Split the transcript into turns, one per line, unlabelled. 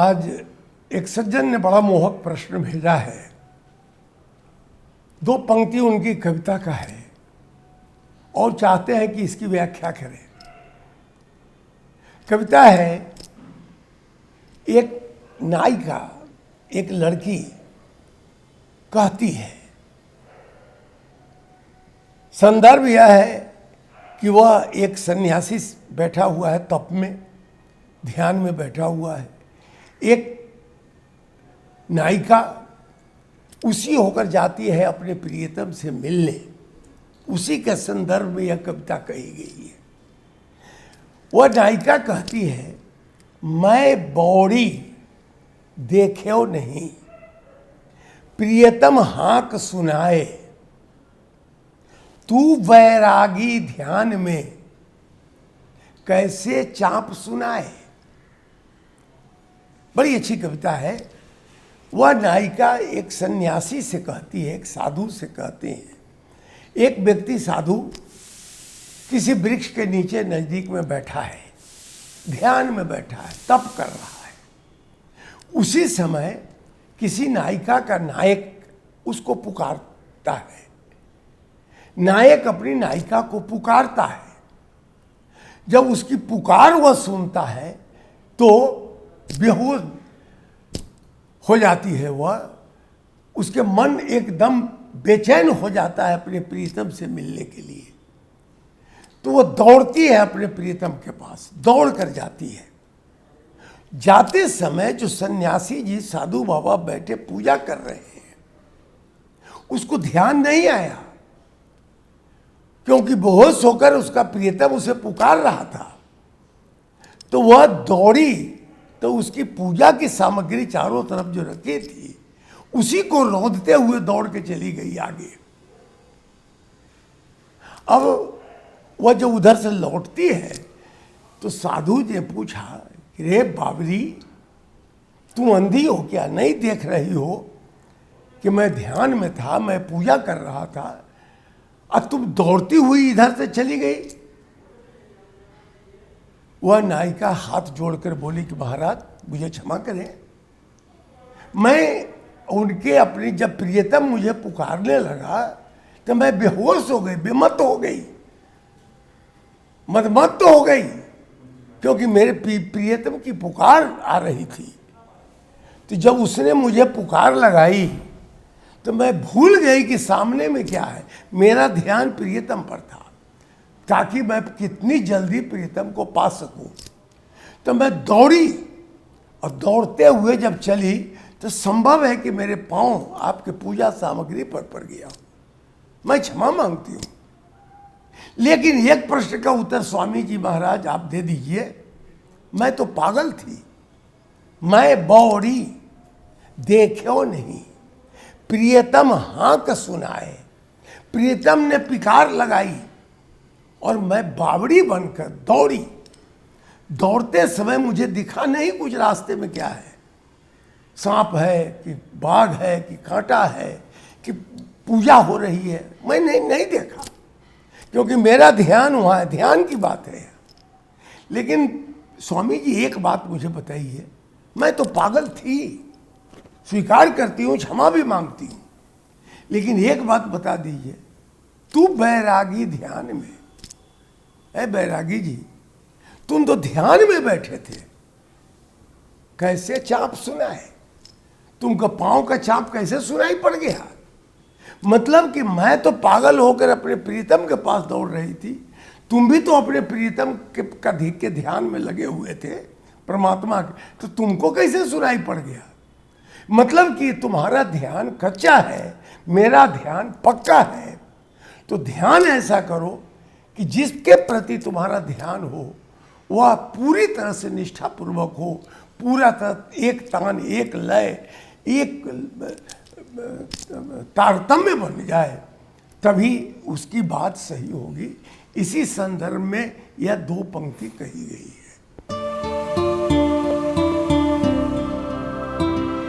आज एक सज्जन ने बड़ा मोहक प्रश्न भेजा है। दो पंक्ति उनकी कविता का है और चाहते हैं कि इसकी व्याख्या करें। कविता है, एक नायिका एक लड़की कहती है, संदर्भ यह है कि वह एक सन्यासी बैठा हुआ है, तप में ध्यान में बैठा हुआ है। एक नायिका उसी होकर जाती है अपने प्रियतम से मिलने। उसी के संदर्भ में यह कविता कही गई है। वह नायिका कहती है, मैं बौड़ी देख्यो नहीं, प्रियतम हाँक सुनाए, तू वैरागी ध्यान में कैसे चाप सुनाए। बड़ी अच्छी कविता है। वह नायिका एक सन्यासी से कहती है, एक साधु से कहते हैं। एक व्यक्ति साधु किसी वृक्ष के नीचे नजदीक में बैठा है, ध्यान में बैठा है, तप कर रहा है। उसी समय किसी नायिका का नायक उसको पुकारता है। नायक अपनी नायिका को पुकारता है। जब उसकी पुकार वह सुनता है तो बेहोश हो जाती है वह। उसके मन एकदम बेचैन हो जाता है अपने प्रियतम से मिलने के लिए। तो वह दौड़ती है अपने प्रियतम के पास, दौड़ कर जाती है। जाते समय जो सन्यासी जी साधु बाबा बैठे पूजा कर रहे हैं, उसको ध्यान नहीं आया, क्योंकि बेहोश होकर उसका प्रियतम उसे पुकार रहा था। तो वह दौड़ी तो उसकी पूजा की सामग्री चारों तरफ जो रखी थी उसी को रौंदते हुए दौड़ के चली गई आगे। अब वह जब उधर से लौटती है तो साधु जी ने पूछा, रे बाबरी, तू अंधी हो क्या? नहीं देख रही हो कि मैं ध्यान में था, मैं पूजा कर रहा था, अब तुम दौड़ती हुई इधर से चली गई? वह नायिका हाथ जोड़कर बोली कि महाराज मुझे क्षमा करें, मैं उनके अपनी जब प्रियतम मुझे पुकारने लगा तो मैं बेहोश हो गई, बेमत हो गई, मदमत हो गई, क्योंकि मेरे प्रियतम की पुकार आ रही थी। तो जब उसने मुझे पुकार लगाई तो मैं भूल गई कि सामने में क्या है। मेरा ध्यान प्रियतम पर था ताकि मैं कितनी जल्दी प्रियतम को पा सकूं। तो मैं दौड़ी और दौड़ते हुए जब चली तो संभव है कि मेरे पांव आपके पूजा सामग्री पर पड़ गया। मैं क्षमा मांगती हूं, लेकिन एक प्रश्न का उत्तर स्वामी जी महाराज आप दे दीजिए। मैं तो पागल थी, मैं बौड़ी देख्यो नहीं, प्रियतम हाँक सुनाए। प्रियतम ने पिकार लगाई और मैं बावड़ी बनकर दौड़ी। दौड़ते समय मुझे दिखा नहीं कुछ रास्ते में क्या है, सांप है कि बाघ है कि कांटा है कि पूजा हो रही है, मैं नहीं देखा, क्योंकि मेरा ध्यान वहाँ है, ध्यान की बात है। लेकिन स्वामी जी एक बात मुझे बताइए, मैं तो पागल थी, स्वीकार करती हूँ, क्षमा भी मांगती हूँ, लेकिन एक बात बता दीजिए, तू बैरागी ध्यान में है। बैरागी जी, तुम तो ध्यान में बैठे थे, कैसे चाप सुनाए? तुमको पांव का चाप कैसे सुनाई पड़ गया? मतलब कि मैं तो पागल होकर अपने प्रियतम के पास दौड़ रही थी, तुम भी तो अपने प्रियतम के ध्यान में लगे हुए थे परमात्मा के, तो तुमको कैसे सुनाई पड़ गया? मतलब कि तुम्हारा ध्यान कच्चा है, मेरा ध्यान पक्का है। तो ध्यान ऐसा करो कि जिसके प्रति तुम्हारा ध्यान हो वह पूरी तरह से निष्ठापूर्वक हो, पूरा तरह एक तान, एक लय, एक तारतम्य बन जाए, तभी उसकी बात सही होगी। इसी संदर्भ में यह दो पंक्ति कही गई है।